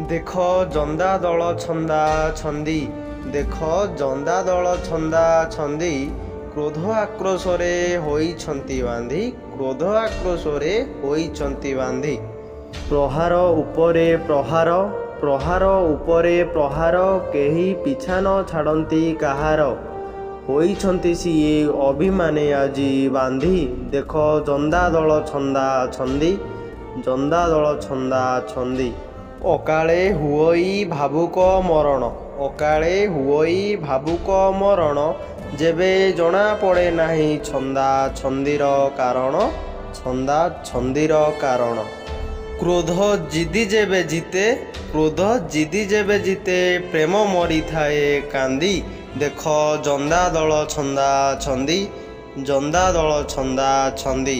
देख जंदा दल छंदा छंदी देख जंदा दल छंदा छंदी क्रोध आक्रोशरे होइछंती बांधी क्रोध आक्रोशरे होइछंती बांधी प्रहार उपरे प्रहार प्रहार उपरे प्रहार केही पिछा न छाड़ती कहार होइछंती सिए अभिमाने आजी बांधी देख जंदा दल छंदा छंदी जंदा दल छंदा छंदी अकाले हुई भावुक मरण अकाले हुई भावुक मरण जेबे जना पड़े नाही छंदा छंदीर कारण छंदा छंदीर कारण क्रोध जिदी जेबे जीते क्रोध जिदी जेबे जीते प्रेम मरी थाए कांदी देख जंदा दल छंदा छंदी जंदा दल छंदा छंदी।